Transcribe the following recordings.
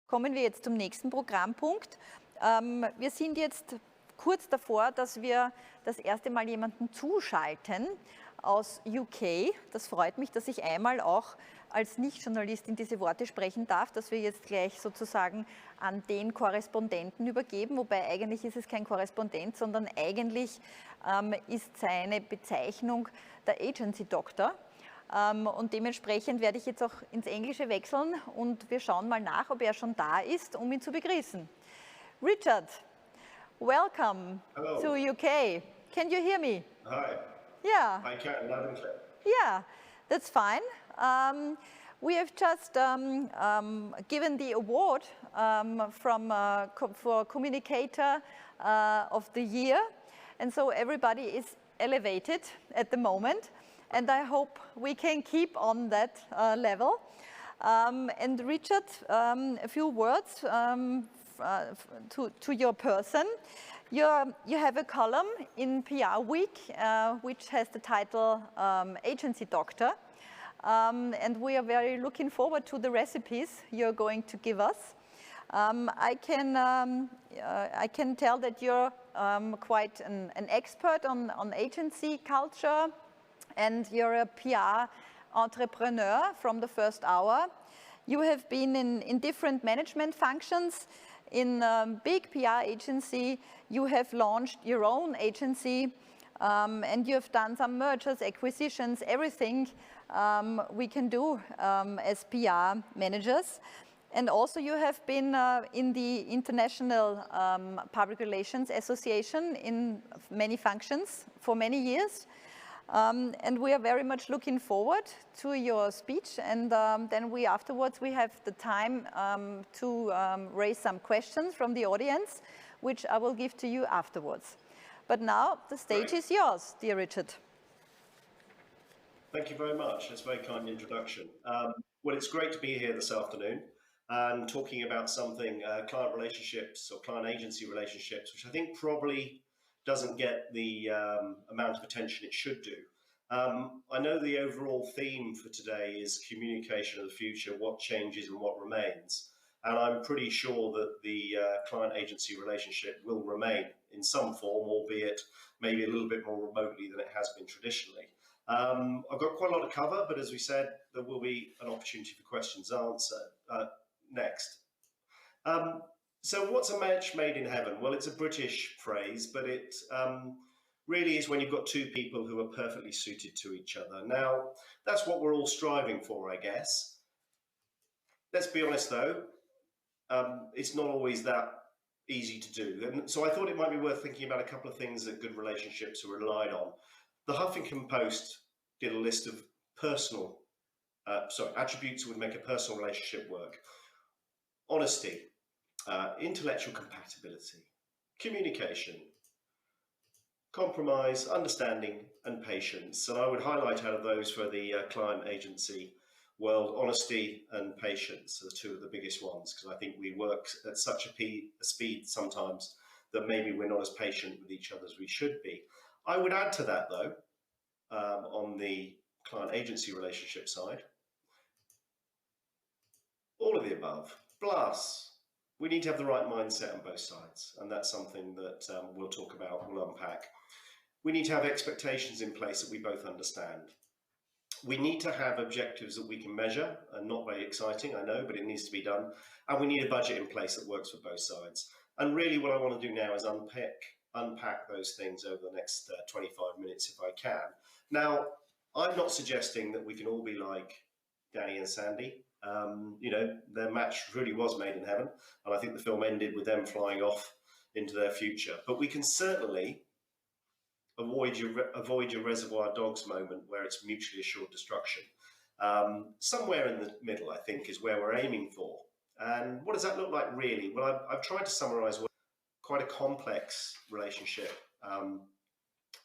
Kommen wir jetzt zum nächsten Programmpunkt. Wir sind jetzt kurz davor, dass wir das erste Mal jemanden zuschalten aus UK. Das freut mich, dass ich einmal auch als Nicht-Journalistin diese Worte sprechen darf, dass wir jetzt gleich sozusagen an den Korrespondenten übergeben, wobei eigentlich ist es kein Korrespondent, sondern eigentlich ist seine Bezeichnung der Agency Doctor. Und dementsprechend werde ich jetzt auch ins Englische wechseln und wir schauen mal nach, ob er schon da ist, um ihn zu begrüßen. Richard, welcome Hello. to UK. Can you hear me? Hi. Yeah. I can, loud and clear. Yeah, that's fine. We have just given the award for Communicator of the Year, and so everybody is elevated at the moment, and I hope we can keep on that level. And Richard, a few words to your person. You have a column in PR Week, which has the title Agency Doctor. And we are very looking forward to the recipes you're going to give us. I can tell that you're quite an expert on agency culture, and you're a PR entrepreneur from the first hour. You have been in different management functions. In a big PR agency, you have launched your own agency, and you have done some mergers, acquisitions, everything we can do as PR managers. And also you have been in the International Public Relations Association in many functions for many years. And we are very much looking forward to your speech, and then afterwards we have the time to raise some questions from the audience, which I will give to you afterwards. But now the stage is yours, dear Richard. Thank you very much. That's a very kind introduction. Well, it's great to be here this afternoon and talking about something, client relationships or client agency relationships, which I think probably doesn't get the amount of attention it should do. I know the overall theme for today is communication of the future, what changes and what remains. And I'm pretty sure that the client agency relationship will remain in some form, albeit maybe a little bit more remotely than it has been traditionally. I've got quite a lot to cover, but as we said, there will be an opportunity for questions answered next. So what's a match made in heaven? Well, it's a British phrase, but it really is when you've got two people who are perfectly suited to each other. Now, that's what we're all striving for, I guess. Let's be honest, though, it's not always that easy to do. And so I thought it might be worth thinking about a couple of things that good relationships are relied on. The Huffington Post did a list of attributes that would make a personal relationship work. Honesty. Intellectual compatibility, communication, compromise, understanding, and patience. And I would highlight out of those for the client agency world, honesty and patience are two of the biggest ones, because I think we work at such a speed sometimes that maybe we're not as patient with each other as we should be. I would add to that, though, on the client agency relationship side, all of the above, plus we need to have the right mindset on both sides, and that's something that we'll talk about, we'll unpack. We need to have expectations in place that we both understand. We need to have objectives that we can measure, and not very exciting, I know, but it needs to be done. And we need a budget in place that works for both sides. And really what I want to do now is unpack those things over the next 25 minutes if I can. Now, I'm not suggesting that we can all be like Danny and Sandy. You know, their match really was made in heaven, and I think the film ended with them flying off into their future. But we can certainly avoid your Reservoir Dogs moment where it's mutually assured destruction. Somewhere in the middle, I think, is where we're aiming for. And what does that look like really? Well, I've tried to summarize quite a complex relationship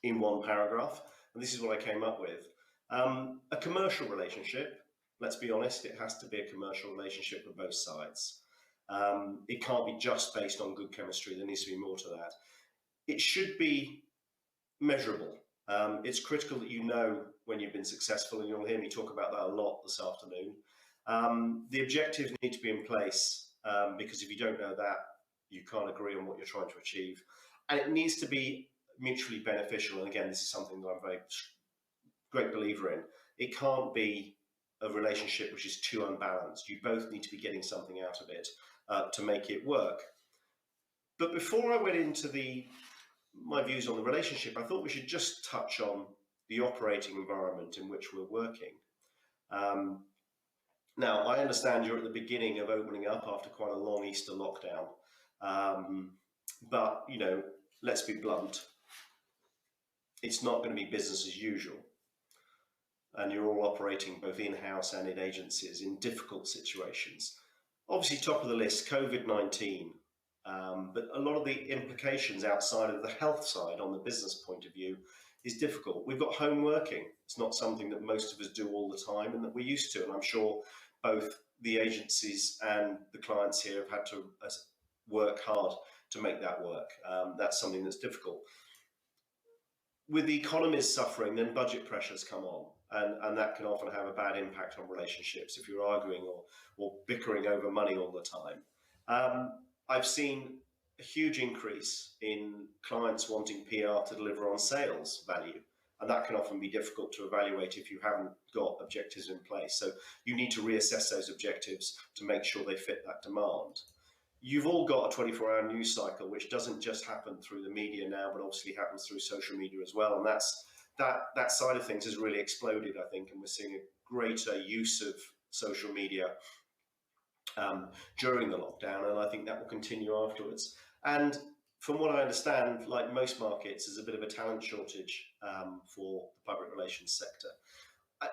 in one paragraph, and this is what I came up with. A commercial relationship. Let's be honest, it has to be a commercial relationship for both sides. It can't be just based on good chemistry. There needs to be more to that. It should be measurable. It's critical that you know when you've been successful, and you'll hear me talk about that a lot this afternoon. The objectives need to be in place because if you don't know that, you can't agree on what you're trying to achieve. And it needs to be mutually beneficial. And again, this is something that I'm a very great believer in. It can't be a relationship which is too unbalanced. You both need to be getting something out of it to make it work. But before I went into my views on the relationship, I thought we should just touch on the operating environment in which we're working. Now, I understand you're at the beginning of opening up after quite a long Easter lockdown. But, you know, let's be blunt. It's not going to be business as usual. And you're all operating both in-house and in agencies in difficult situations. Obviously, top of the list, COVID-19. But a lot of the implications outside of the health side on the business point of view is difficult. We've got home working. It's not something that most of us do all the time and that we're used to. And I'm sure both the agencies and the clients here have had to work hard to make that work. That's something that's difficult. With the economies suffering, then budget pressures come on, and that can often have a bad impact on relationships if you're arguing or bickering over money all the time. I've seen a huge increase in clients wanting PR to deliver on sales value, and that can often be difficult to evaluate if you haven't got objectives in place. So you need to reassess those objectives to make sure they fit that demand. You've all got a 24-hour news cycle, which doesn't just happen through the media now, but obviously happens through social media as well. And that side of things has really exploded, I think, and we're seeing a greater use of social media during the lockdown, and I think that will continue afterwards. And from what I understand, like most markets, there's a bit of a talent shortage for the public relations sector.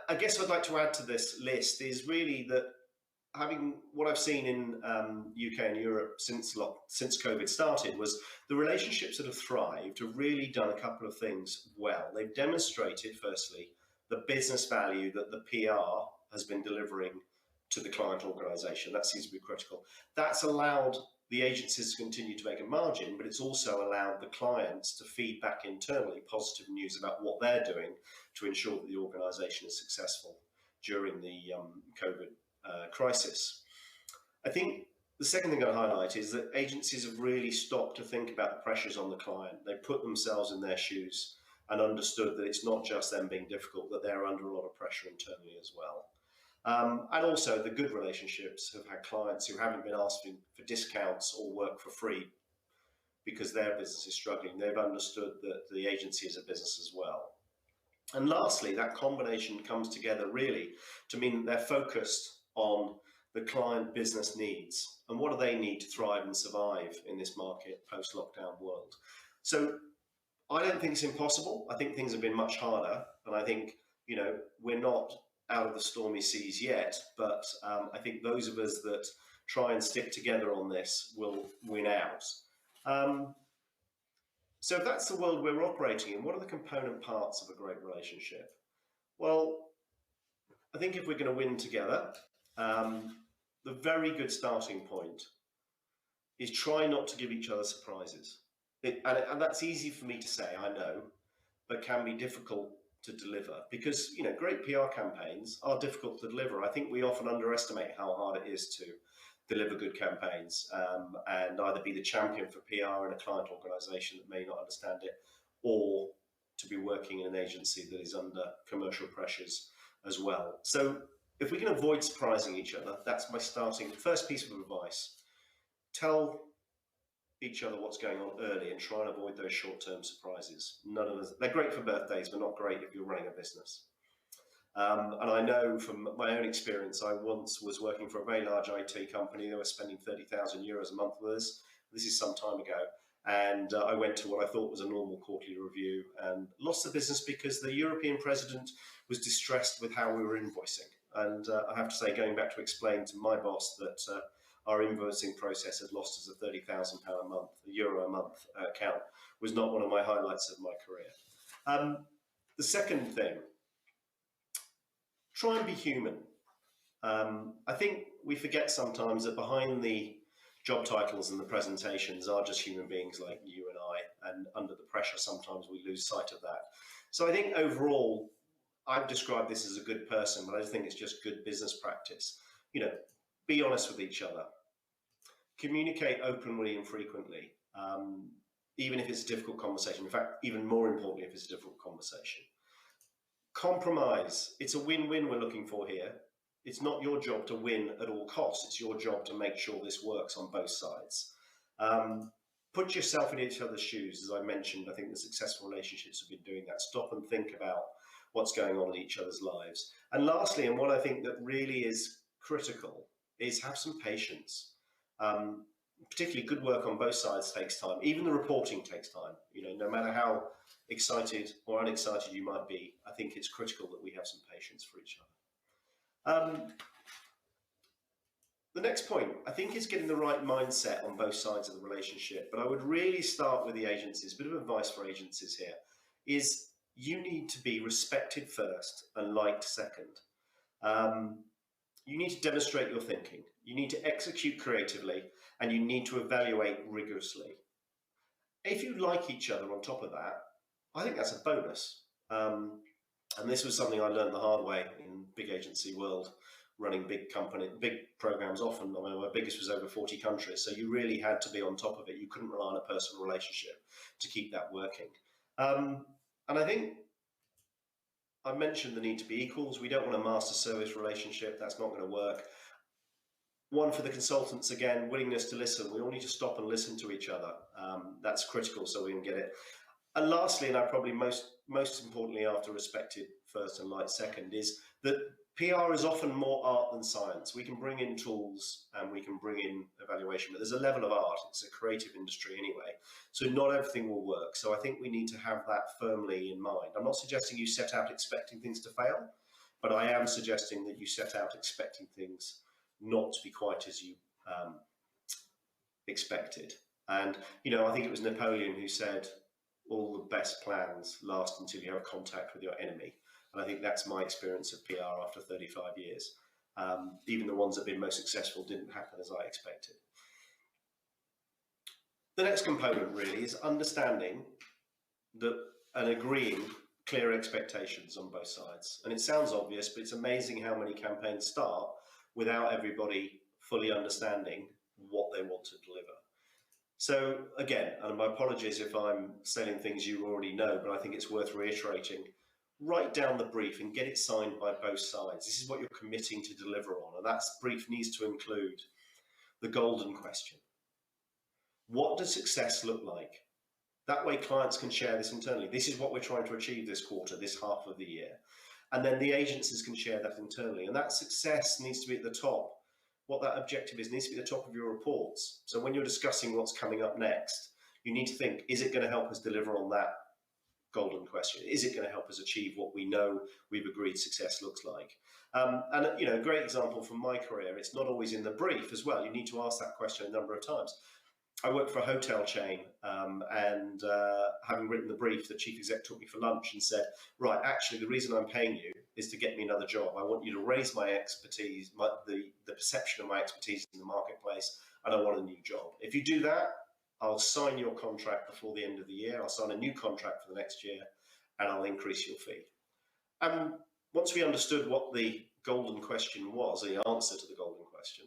I guess I'd like to add to this list is really that having what I've seen in UK and Europe since COVID started was the relationships that have thrived have really done a couple of things well. They've demonstrated, firstly, the business value that the PR has been delivering to the client organisation. That seems to be critical. That's allowed the agencies to continue to make a margin, but it's also allowed the clients to feed back internally positive news about what they're doing to ensure that the organisation is successful during the COVID crisis. I think the second thing I'd highlight is that agencies have really stopped to think about the pressures on the client. They put themselves in their shoes and understood that it's not just them being difficult, that they're under a lot of pressure internally as well. And also the good relationships have had clients who haven't been asking for discounts or work for free because their business is struggling. They've understood that the agency is a business as well. And lastly, that combination comes together really to mean that they're focused on the client business needs and what do they need to thrive and survive in this market post-lockdown world. So I don't think it's impossible. I think things have been much harder, and I think, you know, we're not out of the stormy seas yet, but I think those of us that try and stick together on this will win out. So if that's the world we're operating in, what are the component parts of a great relationship? Well, I think if we're going to win together, the very good starting point is try not to give each other surprises. And that's easy for me to say, I know, but can be difficult to deliver because, you know, great PR campaigns are difficult to deliver. I think we often underestimate how hard it is to deliver good campaigns and either be the champion for PR in a client organisation that may not understand it, or to be working in an agency that is under commercial pressures as well. So if we can avoid surprising each other, that's my first piece of advice. Tell each other what's going on early and try and avoid those short-term surprises. None of us, they're great for birthdays, but not great if you're running a business. And I know from my own experience, I once was working for a very large IT company. They were spending 30,000 euros a month with us. This is some time ago. And I went to what I thought was a normal quarterly review and lost the business because the European president was distressed with how we were invoicing. And I have to say, going back to explain to my boss that our invoicing process had lost us a £30,000 a month, euro a month account, was not one of my highlights of my career. The second thing, try and be human. I think we forget sometimes that behind the job titles and the presentations are just human beings like you and I, and under the pressure sometimes we lose sight of that. So I think overall, I've described this as a good person, but I think it's just good business practice. You know, be honest with each other. communicate openly and frequently, even if it's a difficult conversation. In fact, even more importantly, if it's a difficult conversation. Compromise. It's a win-win we're looking for here. It's not your job to win at all costs. It's your job to make sure this works on both sides. Put yourself in each other's shoes. As I mentioned, I think the successful relationships have been doing that. Stop and think about what's going on in each other's lives. And lastly, and what I think that really is critical, is have some patience. Particularly good work on both sides takes time. Even the reporting takes time. You know, no matter how excited or unexcited you might be, I think it's critical that we have some patience for each other. The next point, I think, is getting the right mindset on both sides of the relationship. But I would really start with the agencies. A bit of advice for agencies here is you need to be respected first and liked second. You need to demonstrate your thinking. You need to execute creatively, and you need to evaluate rigorously. If you like each other on top of that, I think that's a bonus. And this was something I learned the hard way in big agency world, running big programs often. I mean, my biggest was over 40 countries. So you really had to be on top of it. You couldn't rely on a personal relationship to keep that working. And I think I mentioned the need to be equals. We don't want a master service relationship. That's not going to work. One for the consultants, again, willingness to listen. We all need to stop and listen to each other. That's critical so we can get it. And lastly, and I probably most importantly after respected first and liked second, is that PR is often more art than science. We can bring in tools and we can bring in evaluation, but there's a level of art. It's a creative industry anyway. So not everything will work. So I think we need to have that firmly in mind. I'm not suggesting you set out expecting things to fail, but I am suggesting that you set out expecting things not to be quite as you expected. And, you know, I think it was Napoleon who said, all the best plans last until you have contact with your enemy. And I think that's my experience of PR after 35 years. Even the ones that have been most successful didn't happen as I expected. The next component really is understanding that and agreeing clear expectations on both sides. And it sounds obvious, but it's amazing how many campaigns start without everybody fully understanding what they want to deliver. So again, and my apologies if I'm saying things you already know, but I think it's worth reiterating. Write down the brief and get it signed by both sides. This is what you're committing to deliver on, and that brief needs to include the golden question. What does success look like? That way clients can share this internally. This is what we're trying to achieve this quarter, this half of the year. And then the agencies can share that internally. And that success needs to be at the top. What that objective is needs to be at the top of your reports. So when you're discussing what's coming up next, you need to think, is it going to help us deliver on that golden question? Is it going to help us achieve what we know we've agreed success looks like? And you know, a great example from my career, it's not always in the brief as well. You need to ask that question a number of times. I worked for a hotel chain and having written the brief, the chief exec took me for lunch and said, right, actually, the reason I'm paying you is to get me another job. I want you to raise my expertise, the perception of my expertise in the marketplace, and I want a new job. If you do that, I'll sign your contract before the end of the year. I'll sign a new contract for the next year, and I'll increase your fee. And once we understood what the golden question was, the answer to the golden question,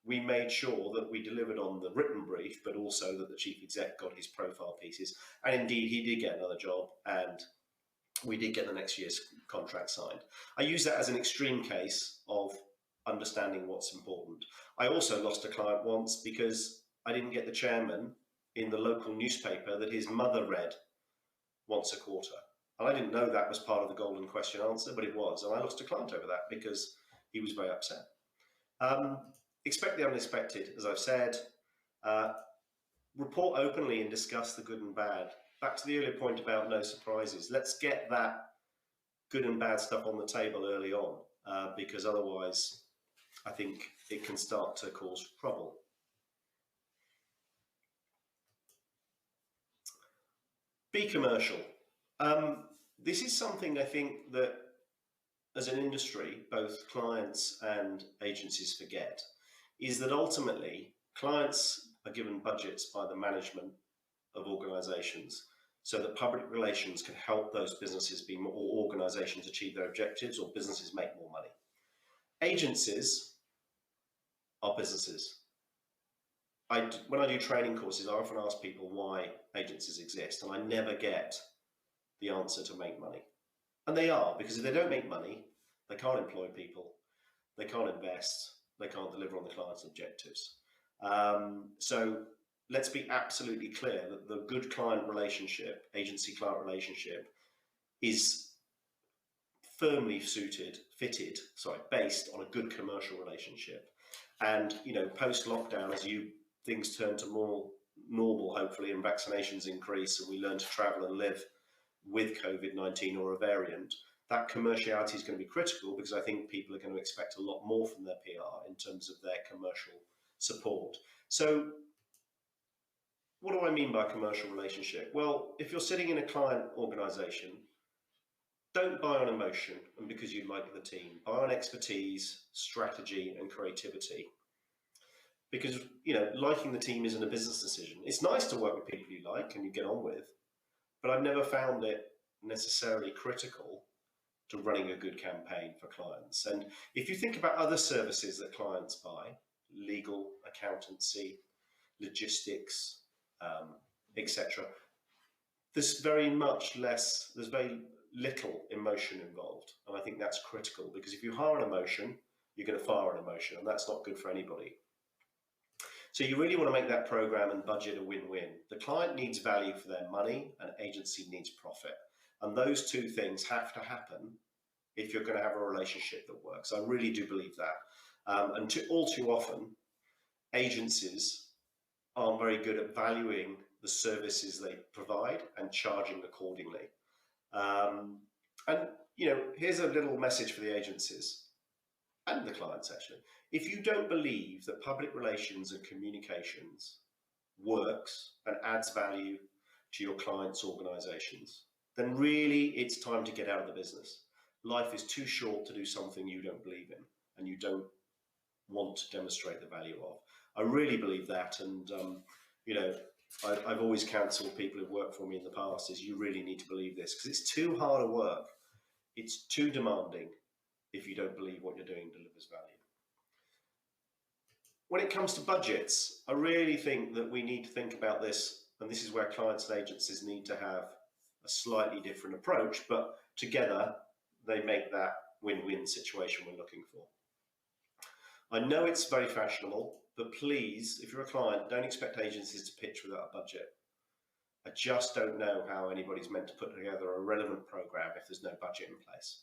we made sure that we delivered on the written brief, but also that the chief exec got his profile pieces. And indeed, he did get another job, and we did get the next year's contract signed. I use that as an extreme case of understanding what's important. I also lost a client once because I didn't get the chairman in the local newspaper that his mother read once a quarter. And I didn't know that was part of the golden question answer, but it was. And I lost a client over that because he was very upset. Expect the unexpected, as I've said. Report openly and discuss the good and bad. Back to the earlier point about no surprises. Let's get that good and bad stuff on the table early on, because otherwise I think it can start to cause trouble. Be commercial. This is something I think that as an industry, both clients and agencies forget, is that ultimately clients are given budgets by the management of organizations so that public relations can help those businesses be more, or organizations achieve their objectives, or businesses make more money. Agencies are businesses. when I do training courses, I often ask people why agencies exist, and I never get the answer to make money. And they are, because if they don't make money, they can't employ people, they can't invest, they can't deliver on the client's objectives. So let's be absolutely clear that the good client relationship, agency-client relationship, is firmly based on a good commercial relationship. And post-lockdown, as things turn to more normal, hopefully, and vaccinations increase, and we learn to travel and live with COVID-19 or a variant, that commerciality is going to be critical, because I think people are going to expect a lot more from their PR in terms of their commercial support. So what do I mean by commercial relationship? Well, if you're sitting in a client organization, don't buy on emotion and because you like the team. Buy on expertise, strategy, and creativity. Because, liking the team isn't a business decision. It's nice to work with people you like and you get on with, but I've never found it necessarily critical to running a good campaign for clients. And if you think about other services that clients buy, legal, accountancy, logistics, etc., there's very little emotion involved. And I think that's critical, because if you hire an emotion, you're going to fire an emotion, and that's not good for anybody. So you really want to make that program and budget a win-win. The client needs value for their money, and agency needs profit. And those two things have to happen if you're going to have a relationship that works. I really do believe that. All too often, agencies aren't very good at valuing the services they provide and charging accordingly. Here's a little message for the agencies and the clients, actually. If you don't believe that public relations and communications works and adds value to your clients' organizations, then really it's time to get out of the business. Life is too short to do something you don't believe in and you don't want to demonstrate the value of. I really believe that, and I've always counselled people who've worked for me in the past, is you really need to believe this, because it's too hard a work. It's too demanding if you don't believe what you're doing delivers value. When it comes to budgets, I really think that we need to think about this, and this is where clients and agencies need to have a slightly different approach, but together they make that win-win situation we're looking for. I know it's very fashionable, but please, if you're a client, don't expect agencies to pitch without a budget. I just don't know how anybody's meant to put together a relevant program if there's no budget in place.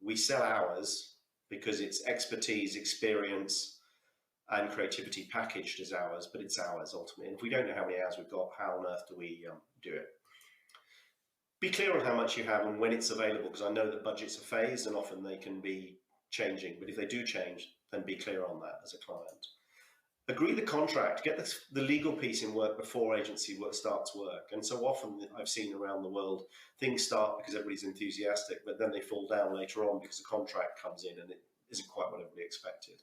We sell hours because it's expertise, experience, and creativity packaged as hours, but it's hours ultimately. And if we don't know how many hours we've got, how on earth do we do it? Be clear on how much you have and when it's available, because I know that budgets are phased and often they can be changing, but if they do change, then be clear on that as a client. Agree the contract, get the legal piece in work before agency work starts work. And so often I've seen around the world, things start because everybody's enthusiastic, but then they fall down later on because the contract comes in and it isn't quite what everybody expected.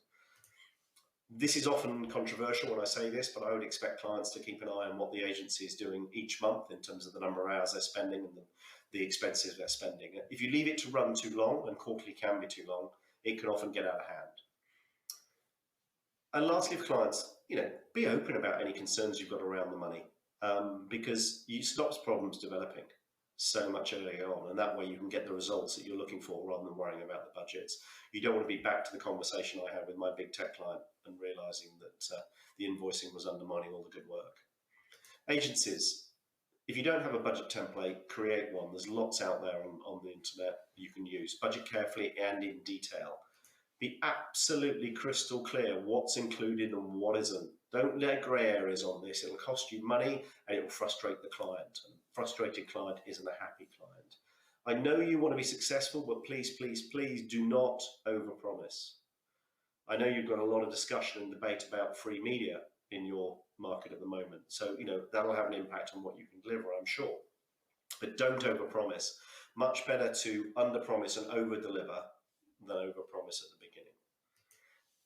This is often controversial when I say this, but I would expect clients to keep an eye on what the agency is doing each month in terms of the number of hours they're spending and the expenses they're spending. If you leave it to run too long, and quarterly can be too long, it can often get out of hand. And lastly, for clients, be open about any concerns you've got around the money, because it stops problems developing so much earlier on, and that way you can get the results that you're looking for rather than worrying about the budgets. You don't want to be back to the conversation I had with my big tech client and realizing that the invoicing was undermining all the good work. Agencies, if you don't have a budget template, create one. There's lots out there on the internet you can use. Budget carefully and in detail. Be absolutely crystal clear what's included and what isn't. Don't let grey areas on this. It'll cost you money and it will frustrate the client. And a frustrated client isn't a happy client. I know you want to be successful, but please, please, please do not overpromise. I know you've got a lot of discussion and debate about free media in your market at the moment. So, that'll have an impact on what you can deliver, I'm sure. But don't overpromise. Much better to underpromise and overdeliver than overpromise at the beginning.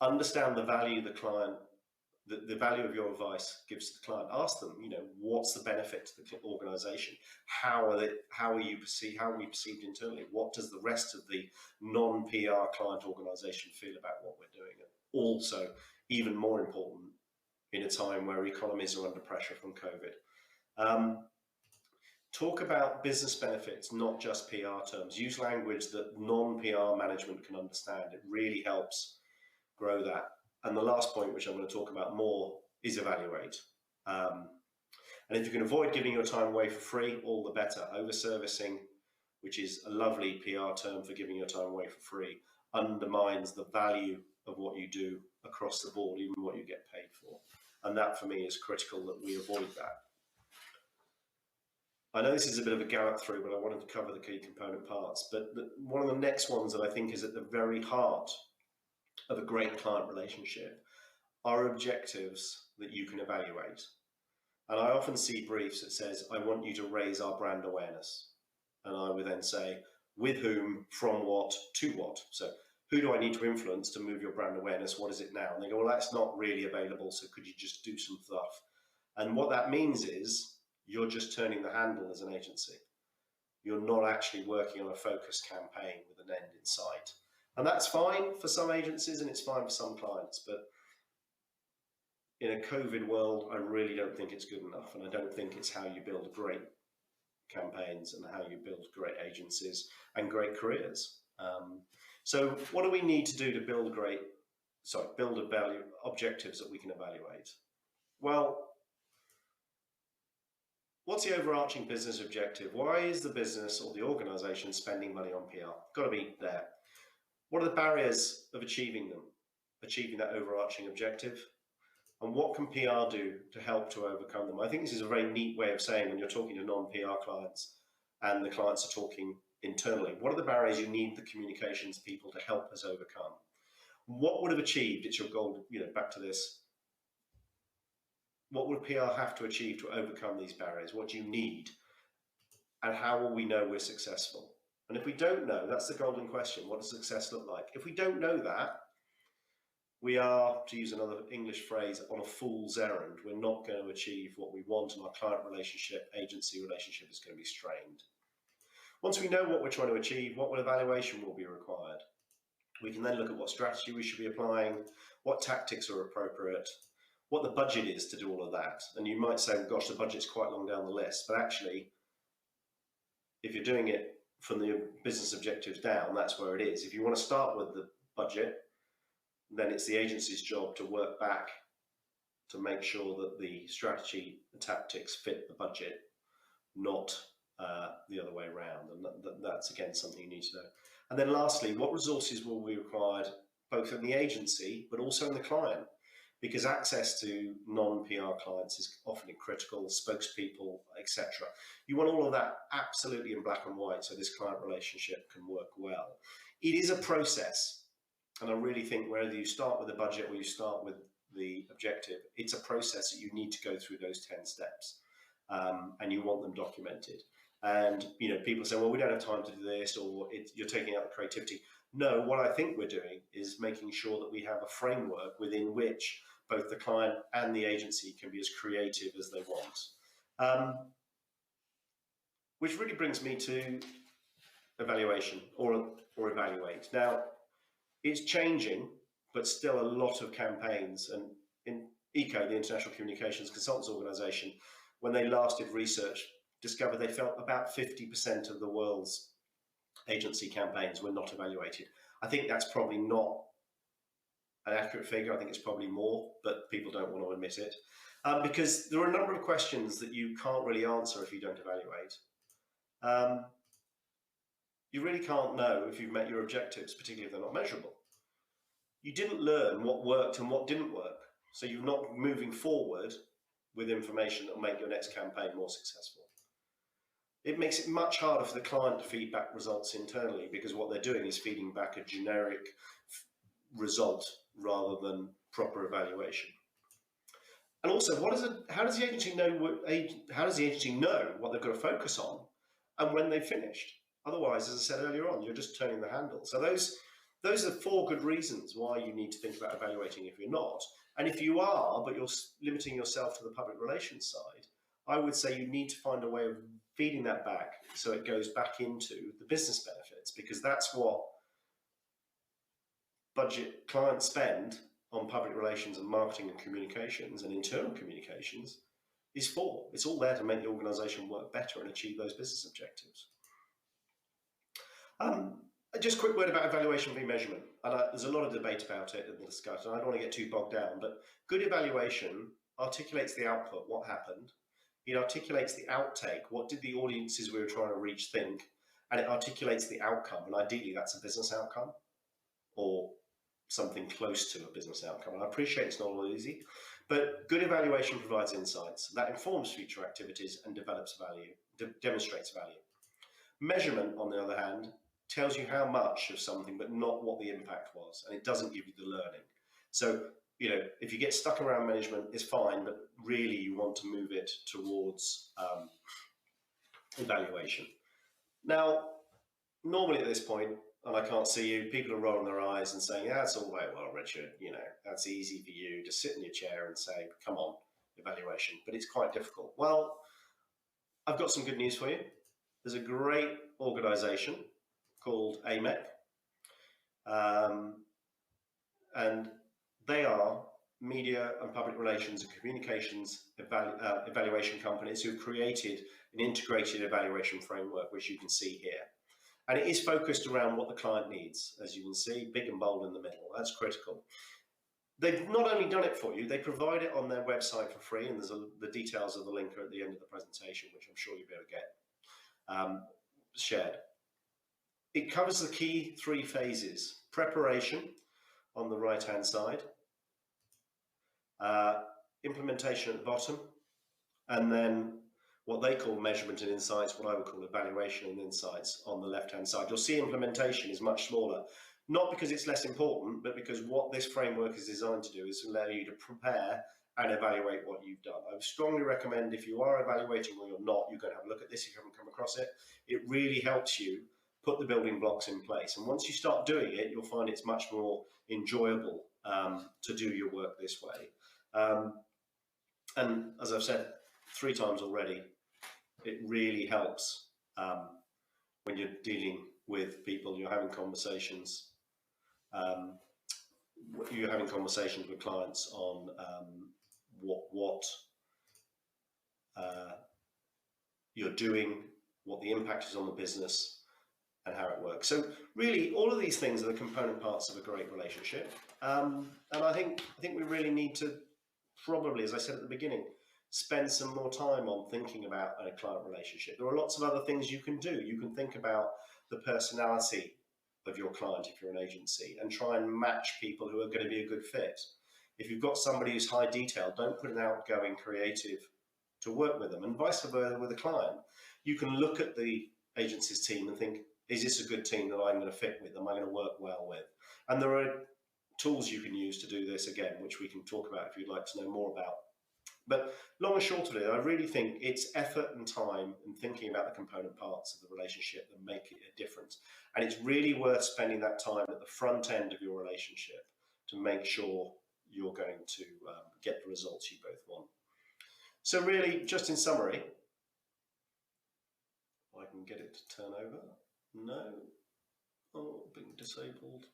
Understand the value the client, the value of your advice gives to the client. Ask them, what's the benefit to the organization? How are we perceived internally? What does the rest of the non-PR client organization feel about what we're doing? And also, even more important, in a time where economies are under pressure from COVID. Talk about business benefits, not just PR terms. Use language that non-PR management can understand. It really helps grow that. And the last point, which I'm going to talk about more, is evaluate. And if you can avoid giving your time away for free, all the better. Over-servicing, which is a lovely PR term for giving your time away for free, undermines the value of what you do across the board, even what you get paid for. And that, for me, is critical that we avoid that. I know this is a bit of a gallop through, but I wanted to cover the key component parts. But one of the next ones that I think is at the very heart of a great client relationship are objectives that you can evaluate. And I often see briefs that says, I want you to raise our brand awareness. And I would then say, with whom, from what, to what? So who do I need to influence to move your brand awareness? What is it now? And they go, well, that's not really available. So could you just do some stuff? And what that means is you're just turning the handle as an agency. You're not actually working on a focused campaign with an end in sight. And that's fine for some agencies and it's fine for some clients. But in a COVID world, I really don't think it's good enough. And I don't think it's how you build great campaigns and how you build great agencies and great careers. So what do we need to do to build objectives that we can evaluate? Well, what's the overarching business objective? Why is the business or the organization spending money on PR? Got to be there. What are the barriers of achieving that overarching objective? And what can PR do to help to overcome them? I think this is a very neat way of saying when you're talking to non-PR clients and the clients are talking internally, what are the barriers you need the communications people to help us overcome? What would have achieved, it's your goal, back to this, what would PR have to achieve to overcome these barriers? What do you need? And how will we know we're successful? And if we don't know, that's the golden question. What does success look like? If we don't know that, we are, to use another English phrase, on a fool's errand. We're not going to achieve what we want, and our client relationship, agency relationship is going to be strained. Once we know what we're trying to achieve, what evaluation will be required? We can then look at what strategy we should be applying, what tactics are appropriate, what the budget is to do all of that. And you might say, well, gosh, the budget's quite long down the list. But actually, if you're doing it from the business objectives down, that's where it is. If you want to start with the budget, then it's the agency's job to work back to make sure that the strategy and tactics fit the budget, not the other way around. And that's, again, something you need to know. And then lastly, what resources will be required both in the agency, but also in the client? Because access to non-PR clients is often critical, spokespeople, etc. You want all of that absolutely in black and white so this client relationship can work well. It is a process, and I really think whether you start with the budget or you start with the objective, it's a process that you need to go through those 10 steps, and you want them documented. And people say, well, we don't have time to do this, or you're taking out the creativity. No, what I think we're doing is making sure that we have a framework within which both the client and the agency can be as creative as they want. Which really brings me to evaluation or evaluate. Now, it's changing, but still a lot of campaigns. And in ECO, the International Communications Consultants Organization, when they last did research, discovered they felt about 50% of the world's agency campaigns were not evaluated. I think that's probably not an accurate figure. I think it's probably more, but people don't want to admit it. Because there are a number of questions that you can't really answer if you don't evaluate. You really can't know if you've met your objectives, particularly if they're not measurable. You didn't learn what worked and what didn't work. So you're not moving forward with information that will make your next campaign more successful. It makes it much harder for the client to feed back results internally, because what they're doing is feeding back a generic result rather than proper evaluation. And also, how does the agency know what they've got to focus on and when they've finished? Otherwise, as I said earlier on, you're just turning the handle. So those are 4 good reasons why you need to think about evaluating if you're not. And if you are, but you're limiting yourself to the public relations side, I would say you need to find a way of feeding that back so it goes back into the business benefits, because that's what budget clients spend on public relations and marketing and communications and internal communications is for. It's all there to make the organisation work better and achieve those business objectives. Just a quick word about evaluation v measurement. There's a lot of debate about it in the discussion. I don't want to get too bogged down, but good evaluation articulates the output, what happened. It articulates the outtake, what did the audiences we were trying to reach think, and it articulates the outcome, and ideally that's a business outcome or something close to a business outcome. And I appreciate it's not all easy, but good evaluation provides insights that informs future activities and develops value, demonstrates value. Measurement, on the other hand, tells you how much of something, but not what the impact was, and it doesn't give you the learning. So, you know, if you get stuck around management, it's fine, but really you want to move it towards evaluation. Now, normally at this point, and I can't see you, people are rolling their eyes and saying, yeah, that's all right, well, Richard, you know, that's easy for you to sit in your chair and say, come on, evaluation, but it's quite difficult. Well, I've got some good news for you. There's a great organisation called AMEC, and they are media and public relations and communications evaluation companies who've created an integrated evaluation framework, which you can see here. And it is focused around what the client needs, as you can see, big and bold in the middle. That's critical. They've not only done it for you, they provide it on their website for free, and there's the details of the link are at the end of the presentation, which I'm sure you'll be able to get shared. It covers the key 3 phases: preparation on the right-hand side, implementation at the bottom, and then what they call measurement and insights, what I would call evaluation and insights on the left-hand side. You'll see implementation is much smaller, not because it's less important, but because what this framework is designed to do is allow you to prepare and evaluate what you've done. I would strongly recommend, if you are evaluating or you're not, you're going to have a look at this if you haven't come across it. It really helps you put the building blocks in place. And once you start doing it, you'll find it's much more enjoyable to do your work this way. And as I've said 3 times already, it really helps when you're dealing with people, you're having conversations, with clients on what you're doing, what the impact is on the business, and how it works. So really, all of these things are the component parts of a great relationship. And I think we really need to probably, as I said at the beginning, spend some more time on thinking about a client relationship. There are lots of other things you can do. You can think about the personality of your client if you're an agency and try and match people who are going to be a good fit. If you've got somebody who's high detail, don't put an outgoing creative to work with them, and vice versa with a client. You can look at the agency's team and think, is this a good team that I'm going to fit with? Am I going to work well with? And there are tools you can use to do this, again, which we can talk about if you'd like to know more about. But long and short of it, I really think it's effort and time and thinking about the component parts of the relationship that make it a difference. And it's really worth spending that time at the front end of your relationship to make sure you're going to get the results you both want. So really, just in summary, I can get it to turn over. No. Oh, being disabled.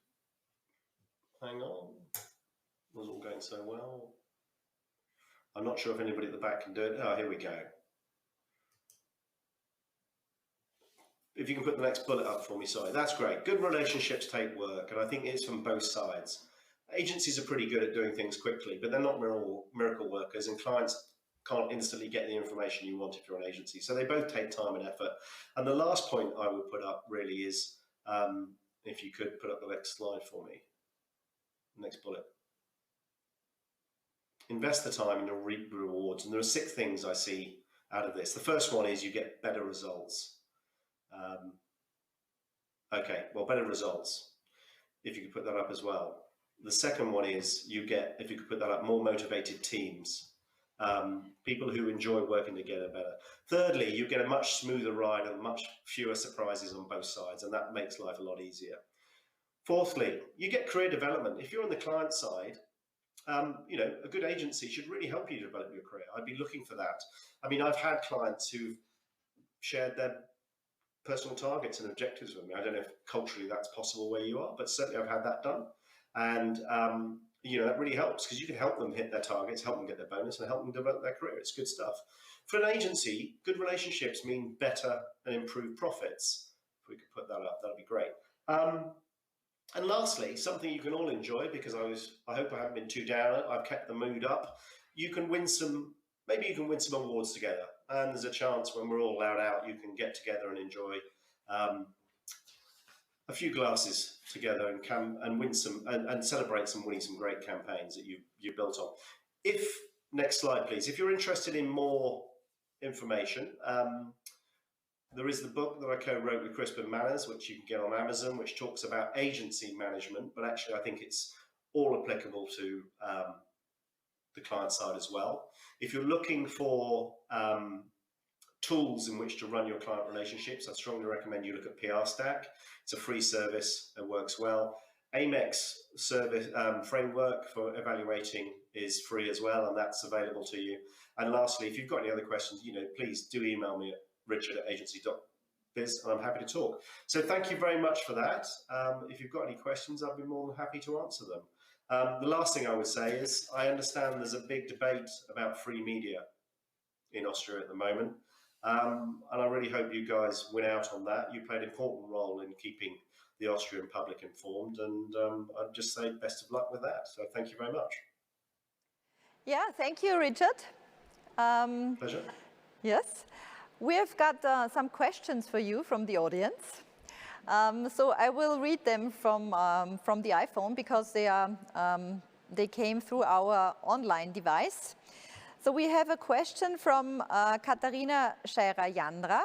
Hang on. It was all going so well. I'm not sure if anybody at the back can do it. Oh, here we go. If you can put the next bullet up for me, sorry. That's great. Good relationships take work, and I think it's from both sides. Agencies are pretty good at doing things quickly, but they're not miracle workers, and clients can't instantly get the information you want if you're an agency. So they both take time and effort. And the last point I would put up really is, if you could put up the next slide for me. Next bullet. Invest the time and you'll reap the rewards. And there are 6 things I see out of this. The first one is you get better results. Okay, well, better results, if you could put that up as well. The second one is you get, if you could put that up, more motivated teams. People who enjoy working together better. Thirdly, you get a much smoother ride and much fewer surprises on both sides, and that makes life a lot easier. Fourthly, you get career development. If you're on the client side, you know, a good agency should really help you develop your career. I'd be looking for that. I mean, I've had clients who've shared their personal targets and objectives with me. I don't know if culturally that's possible where you are, but certainly I've had that done. And you know, that really helps because you can help them hit their targets, help them get their bonus, and help them develop their career. It's good stuff. For an agency, good relationships mean better and improved profits. If we could put that up, that'd be great. And lastly, something you can all enjoy, because I hope I haven't been too down. I've kept the mood up. You can win some, maybe you can win some awards together. And there's a chance when we're all allowed out, you can get together and enjoy a few glasses together and win some and celebrate winning some great campaigns that you built on. Next slide, please. If you're interested in more information, there is the book that I co-wrote with Crispin Manners, which you can get on Amazon, which talks about agency management, but actually I think it's all applicable to the client side as well. If you're looking for tools in which to run your client relationships, I strongly recommend you look at PR Stack. It's a free service that works well. Amex service framework for evaluating is free as well, and that's available to you. And lastly, if you've got any other questions, please do email me at richard@agency.biz, and I'm happy to talk. So thank you very much for that. If you've got any questions, I'd be more than happy to answer them. The last thing I would say is I understand there's a big debate about free media in Austria at the moment. And I really hope you guys win out on that. You played an important role in keeping the Austrian public informed, and I'd just say best of luck with that. So thank you very much. Yeah, thank you, Richard. Pleasure. Yes, we have got some questions for you from the audience. So I will read them from the iPhone because they came through our online device. So we have a question from Katarina Scherer-Jandra,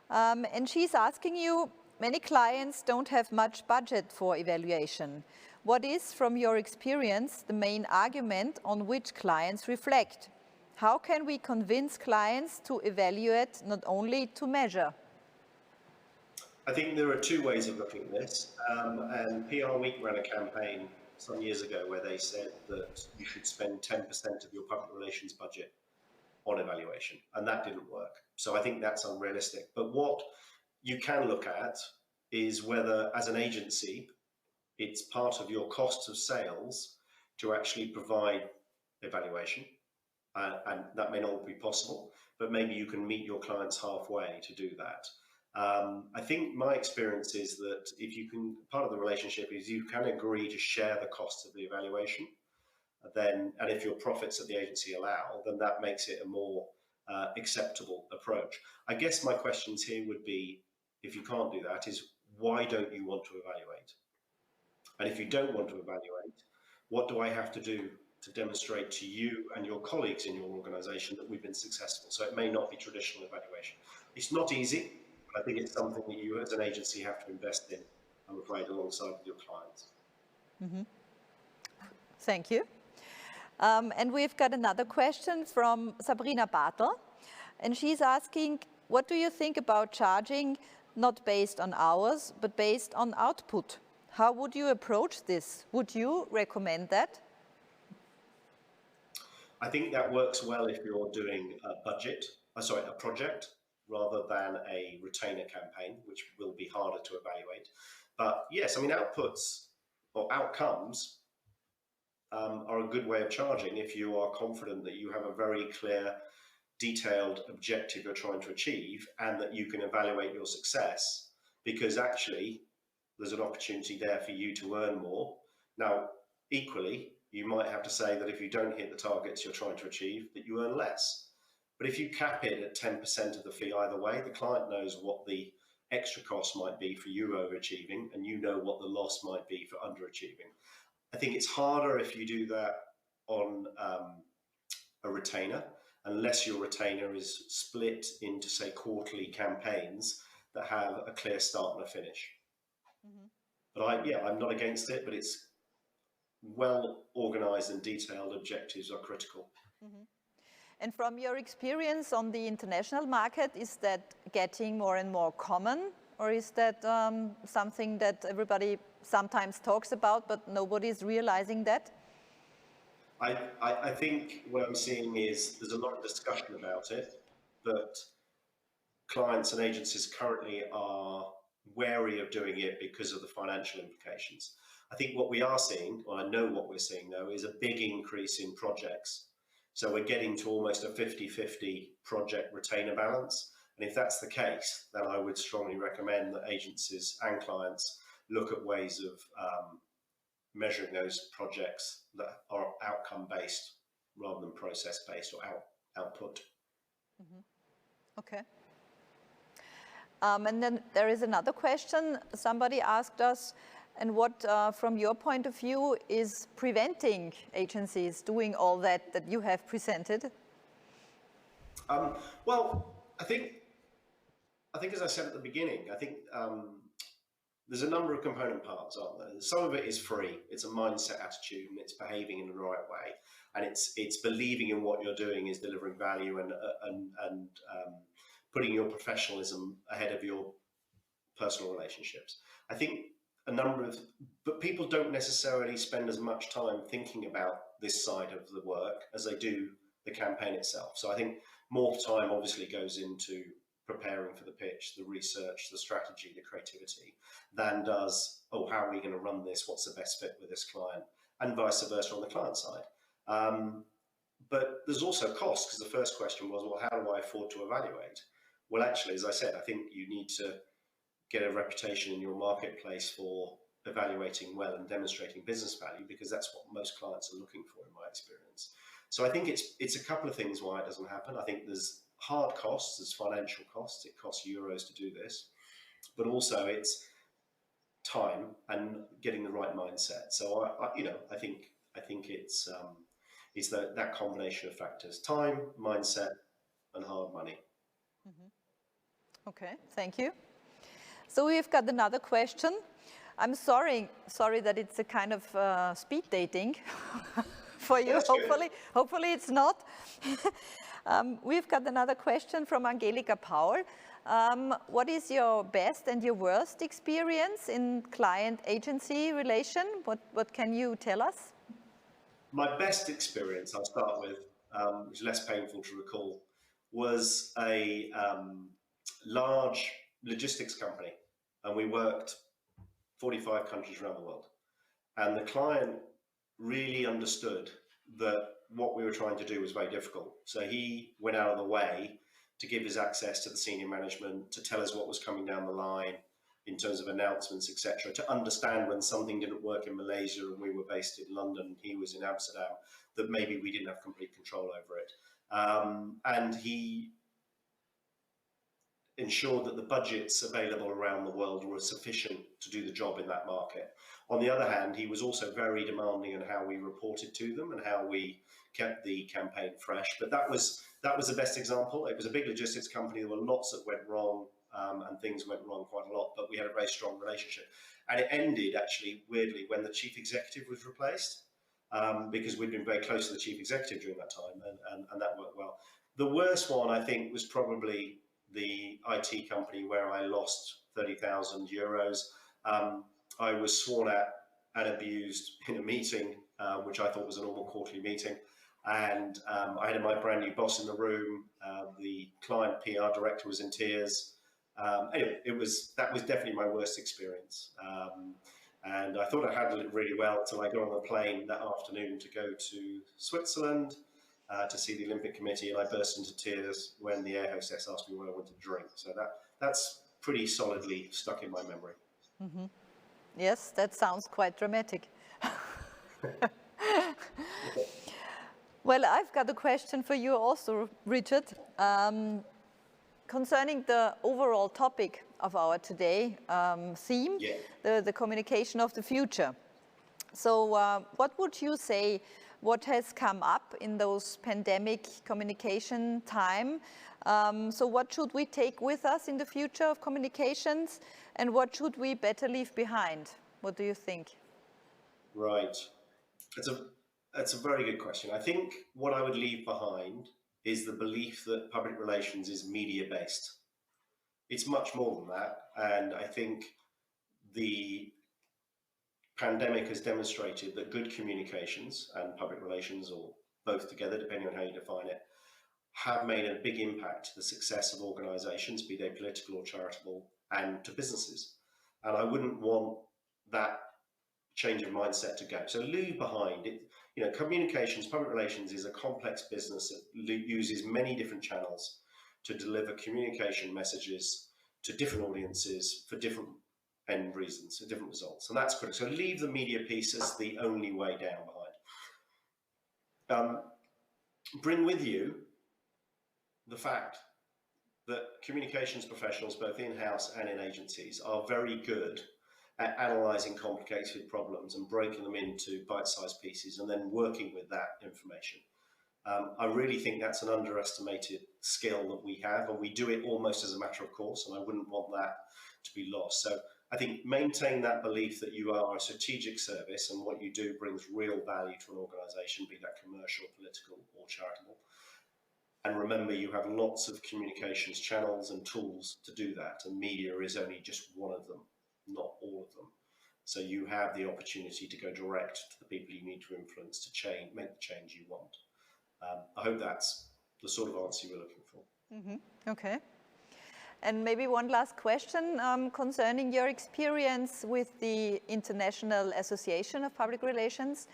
and she's asking you, many clients don't have much budget for evaluation. What is, from your experience, the main argument on which clients reflect? How can we convince clients to evaluate, not only to measure? I think there are two ways of looking at this, and PR Week ran a campaign some years ago where they said that you should spend 10% of your public relations budget on evaluation, and that didn't work. So I think that's unrealistic. But what you can look at is whether, as an agency, it's part of your cost of sales to actually provide evaluation, and that may not be possible, but maybe you can meet your clients halfway to do that. I think my experience is that if you can, part of the relationship is you can agree to share the cost of the evaluation, and if your profits at the agency allow, then that makes it a more acceptable approach. I guess my questions here would be, if you can't do that, is why don't you want to evaluate? And if you don't want to evaluate, what do I have to do to demonstrate to you and your colleagues in your organization that we've been successful? So it may not be traditional evaluation. It's not easy. I think it's something that you as an agency have to invest in, I'm afraid, alongside with your clients. Mm-hmm. Thank you. And we've got another question from Sabrina Bartel, and she's asking, what do you think about charging not based on hours, but based on output? How would you approach this? Would you recommend that? I think that works well if you're doing a project, rather than a retainer campaign, which will be harder to evaluate. But yes, I mean, outputs or outcomes are a good way of charging if you are confident that you have a very clear, detailed objective you're trying to achieve, and that you can evaluate your success, because actually there's an opportunity there for you to earn more. Now, equally, you might have to say that if you don't hit the targets you're trying to achieve, that you earn less. But if you cap it at 10% of the fee either way, the client knows what the extra cost might be for you overachieving, and you know what the loss might be for underachieving. I think it's harder if you do that on a retainer, unless your retainer is split into, say, quarterly campaigns that have a clear start and a finish. Mm-hmm. But I'm not against it, but it's well organized and detailed objectives are critical. Mm-hmm. And from your experience on the international market, is that getting more and more common, or is that something that everybody sometimes talks about, but nobody's realizing that? I think what I'm seeing is there's a lot of discussion about it, but clients and agencies currently are wary of doing it because of the financial implications. I think what we are seeing, or I know what we're seeing though, is a big increase in projects. So we're getting to almost a 50-50 project retainer balance. And if that's the case, then I would strongly recommend that agencies and clients look at ways of measuring those projects that are outcome based rather than process based or output. Mm-hmm. Okay. And then there is another question. Somebody asked us, and what, from your point of view, is preventing agencies doing all that you have presented? Well, I think as I said at the beginning, I think there's a number of component parts, aren't there? Some of it is free. It's a mindset attitude, and it's behaving in the right way, and it's believing in what you're doing is delivering value and putting your professionalism ahead of your personal relationships. I think but people don't necessarily spend as much time thinking about this side of the work as they do the campaign itself. So I think more time obviously goes into preparing for the pitch, the research, the strategy, the creativity, than does, oh, how are we going to run this? What's the best fit with this client? And vice versa on the client side. But there's also cost, because the first question was, well, how do I afford to evaluate? Well, actually, as I said, I think you need to get a reputation in your marketplace for evaluating well and demonstrating business value, because that's what most clients are looking for in my experience. So I think it's a couple of things why it doesn't happen. I think there's hard costs, there's financial costs, it costs euros to do this, but also it's time and getting the right mindset. So I think it's that combination of factors: time, mindset, and hard money. Mm-hmm. Okay, thank you. So we've got another question. I'm sorry that it's a kind of speed dating for you. Hopefully it's not. We've got another question from Angelika Paul. What is your best and your worst experience in client-agency relation? What can you tell us? My best experience, I'll start with, which is less painful to recall, was a large logistics company, and we worked 45 countries around the world. And the client really understood that what we were trying to do was very difficult. So he went out of the way to give us access to the senior management, to tell us what was coming down the line in terms of announcements, etc., to understand when something didn't work in Malaysia and we were based in London, he was in Amsterdam, that maybe we didn't have complete control over it. And he ensured that the budgets available around the world were sufficient to do the job in that market. On the other hand, he was also very demanding in how we reported to them and how we kept the campaign fresh. But that was the best example. It was a big logistics company. There were lots that went wrong, and things went wrong quite a lot, but we had a very strong relationship. And it ended, actually, weirdly, when the chief executive was replaced, because we'd been very close to the chief executive during that time, and that worked well. The worst one, I think, was probably the IT company where I lost 30,000 euros. I was sworn at and abused in a meeting, which I thought was a normal quarterly meeting. And I had my brand new boss in the room. The client PR director was in tears. Anyway, that was definitely my worst experience. And I thought I handled it really well until I got on the plane that afternoon to go to Switzerland to see the Olympic Committee, and I burst into tears when the air hostess asked me what I wanted to drink. So that's pretty solidly stuck in my memory. Mm-hmm. Yes, that sounds quite dramatic. Well, I've got a question for you also, Richard, concerning the overall topic of our today theme, yeah. the communication of the future. So what would you say, what has come up in those pandemic communication time? So what should we take with us in the future of communications, and what should we better leave behind? What do you think? Right. That's a very good question. I think what I would leave behind is the belief that public relations is media-based. It's much more than that, and I think the pandemic has demonstrated that good communications and public relations, or both together, depending on how you define it, have made a big impact to the success of organisations, be they political or charitable, and to businesses. And I wouldn't want that change of mindset to go. So leave behind it. You know, communications, public relations is a complex business that uses many different channels to deliver communication messages to different audiences for different end reasons, for different results. And that's critical. So leave the media piece as the only way down behind. Bring with you the fact that communications professionals, both in-house and in agencies, are very good at analysing complicated problems and breaking them into bite-sized pieces and then working with that information. I really think that's an underestimated skill that we have, and we do it almost as a matter of course, and I wouldn't want that to be lost. So I think maintain that belief that you are a strategic service and what you do brings real value to an organisation, be that commercial, political or charitable. And remember, you have lots of communications channels and tools to do that, and media is only just one of them, not all of them. So you have the opportunity to go direct to the people you need to influence to change, make the change you want. I hope that's the sort of answer you were looking for. Mm-hmm. Okay. And maybe one last question concerning your experience with the International Association of Public Relations.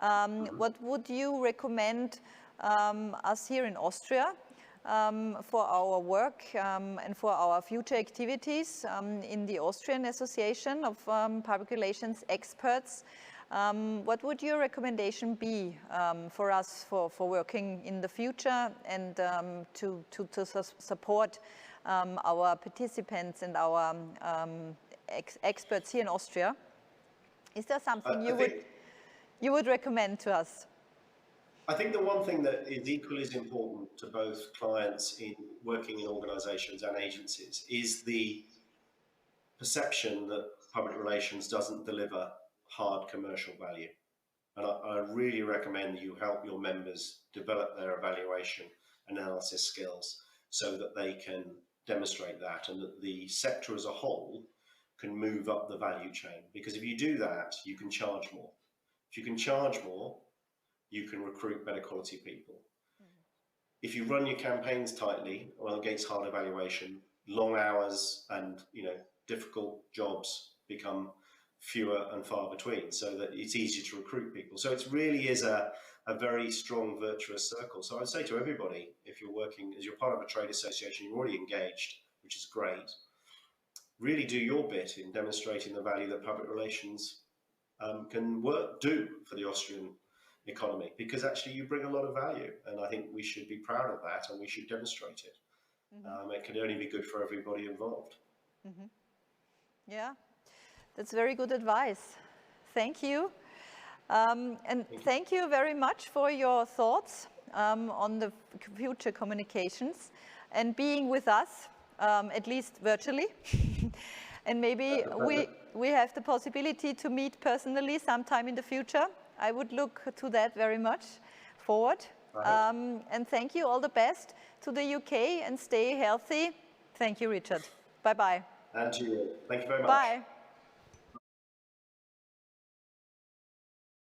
What would you recommend us here in Austria for our work and for our future activities in the Austrian Association of Public Relations Experts? What would your recommendation be for us for working in the future and to support our participants and our experts here in Austria? Is there something you would recommend to us? I think the one thing that is equally as important to both clients in working in organisations and agencies is the perception that public relations doesn't deliver hard commercial value. And I really recommend that you help your members develop their evaluation analysis skills so that they can demonstrate that and that the sector as a whole can move up the value chain. Because if you do that, you can charge more. If you can charge more, you can recruit better quality people. If you run your campaigns tightly, well, against hard evaluation, long hours and difficult jobs become fewer and far between, so that it's easier to recruit people. So it really is a very strong virtuous circle. So I'd say to everybody, if you're working, as you're part of a trade association, you're already engaged, which is great. Really do your bit in demonstrating the value that public relations can do for the Austrian economy, because actually you bring a lot of value, and I think we should be proud of that and we should demonstrate it. It can only be good for everybody involved. Yeah, that's very good advice. Thank you. And thank you very much for your thoughts on the future communications and being with us, at least virtually. And maybe we have the possibility to meet personally sometime in the future. I would look to that very much forward. And thank you, all the best to the UK, and stay healthy. Thank you, Richard. Bye-bye. And to you. Thank you very much. Bye.